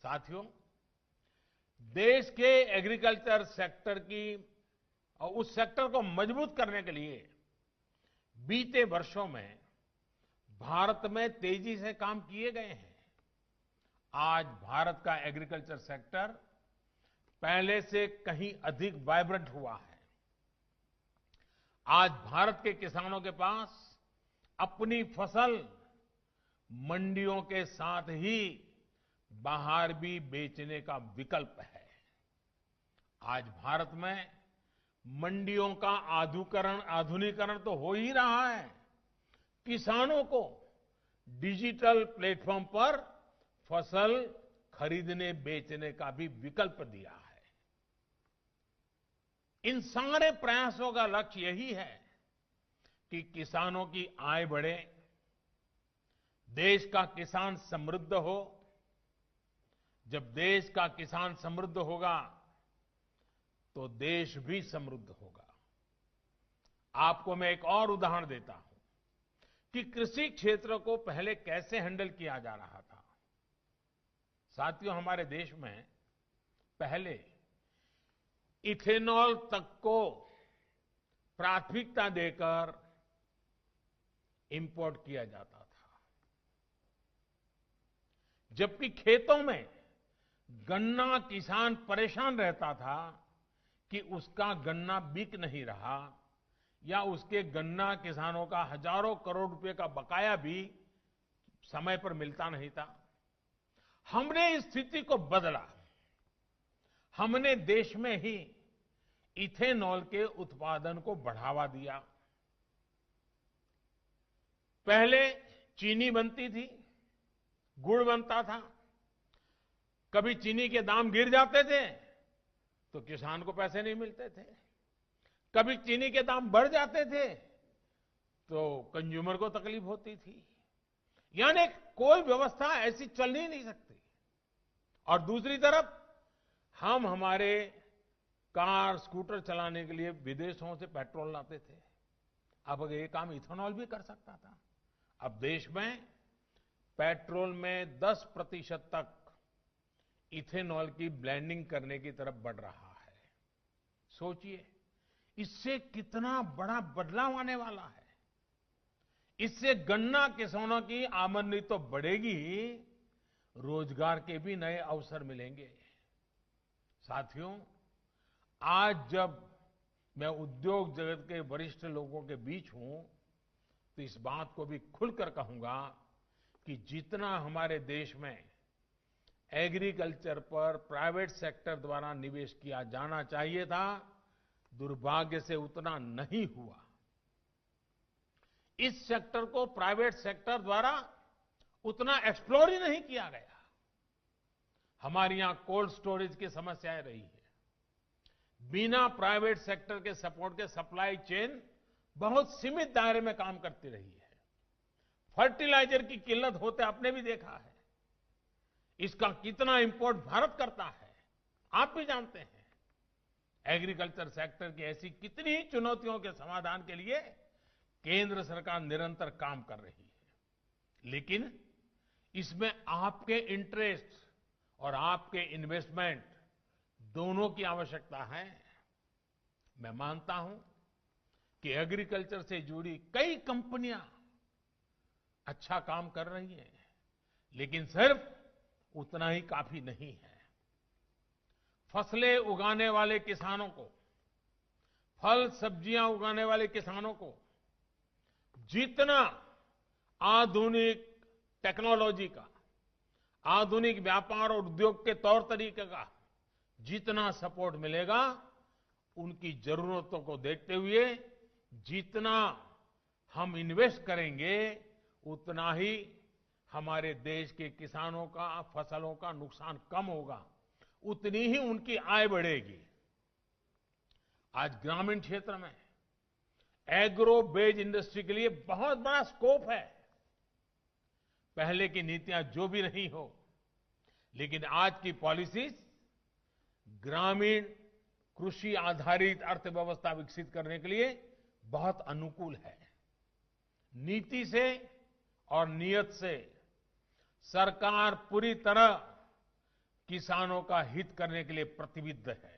साथियों, देश के एग्रीकल्चर सेक्टर की और उस सेक्टर को मजबूत करने के लिए बीते वर्षों में भारत में तेजी से काम किए गए हैं। आज भारत का एग्रीकल्चर सेक्टर पहले से कहीं अधिक वाइब्रेंट हुआ है। आज भारत के किसानों के पास अपनी फसल मंडियों के साथ ही बाहर भी बेचने का विकल्प है। आज भारत में मंडियों का आधुनिकीकरण तो हो ही रहा है। किसानों को डिजिटल प्लेटफॉर्म पर फसल खरीदने बेचने का भी विकल्प दिया है। इन सारे प्रयासों का लक्ष्य यही है कि किसानों की आय बढ़े, देश का किसान समृद्ध हो। जब देश का किसान समृद्ध होगा तो देश भी समृद्ध होगा। आपको मैं एक और उदाहरण देता हूं कि कृषि क्षेत्र को पहले कैसे हैंडल किया जा रहा था। साथियों, हमारे देश में पहले इथेनॉल तक को प्राथमिकता देकर इंपोर्ट किया जाता था, जबकि खेतों में गन्ना किसान परेशान रहता था कि उसका गन्ना बिक नहीं रहा या उसके गन्ना किसानों का हजारों करोड़ रुपए का बकाया भी समय पर मिलता नहीं था। हमने इस स्थिति को बदला। हमने देश में ही इथेनॉल के उत्पादन को बढ़ावा दिया। पहले चीनी बनती थी, गुड़ बनता था। कभी चीनी के दाम गिर जाते थे तो किसान को पैसे नहीं मिलते थे, कभी चीनी के दाम बढ़ जाते थे तो कंज्यूमर को तकलीफ होती थी। यानी कोई व्यवस्था ऐसी चल ही नहीं सकती। और दूसरी तरफ हम हमारे कार स्कूटर चलाने के लिए विदेशों से पेट्रोल लाते थे। अब ये काम इथेनॉल भी कर सकता था। अब देश में पेट्रोल में 10% तक इथेनॉल की ब्लेंडिंग करने की तरफ बढ़ रहा है। सोचिए, इससे कितना बड़ा बदलाव आने वाला है। इससे गन्ना किसानों की आमदनी तो बढ़ेगी ही, रोजगार के भी नए अवसर मिलेंगे। साथियों, आज जब मैं उद्योग जगत के वरिष्ठ लोगों के बीच हूं तो इस बात को भी खुलकर कहूंगा कि जितना हमारे देश में एग्रीकल्चर पर प्राइवेट सेक्टर द्वारा निवेश किया जाना चाहिए था, दुर्भाग्य से उतना नहीं हुआ। इस सेक्टर को प्राइवेट सेक्टर द्वारा उतना एक्सप्लोर ही नहीं किया गया। हमारे यहां कोल्ड स्टोरेज की समस्याएं रही है। बिना प्राइवेट सेक्टर के सपोर्ट के सप्लाई चेन बहुत सीमित दायरे में काम करती रही है। फर्टिलाइजर की किल्लत होते आपने भी देखा है। इसका कितना इंपोर्ट भारत करता है, आप भी जानते हैं। एग्रीकल्चर सेक्टर की ऐसी कितनी ही चुनौतियों के समाधान के लिए केंद्र सरकार निरंतर काम कर रही है। लेकिन इसमें आपके इंटरेस्ट और आपके इन्वेस्टमेंट दोनों की आवश्यकता है। मैं मानता हूं कि एग्रीकल्चर से जुड़ी कई कंपनियां अच्छा काम कर रही हैं, लेकिन सिर्फ उतना ही काफी नहीं है। फसलें उगाने वाले किसानों को, फल सब्जियां उगाने वाले किसानों को जितना आधुनिक टेक्नोलॉजी का, आधुनिक व्यापार और उद्योग के तौर तरीके का जितना सपोर्ट मिलेगा, उनकी जरूरतों को देखते हुए जितना हम इन्वेस्ट करेंगे, उतना ही हमारे देश के किसानों का फसलों का नुकसान कम होगा, उतनी ही उनकी आय बढ़ेगी। आज ग्रामीण क्षेत्र में एग्रो बेस्ड इंडस्ट्री के लिए बहुत बड़ा स्कोप है। पहले की नीतियां जो भी नहीं हो, लेकिन आज की पॉलिसीज ग्रामीण कृषि आधारित अर्थव्यवस्था विकसित करने के लिए बहुत अनुकूल है। नीति से और नियत से सरकार पूरी तरह किसानों का हित करने के लिए प्रतिबद्ध है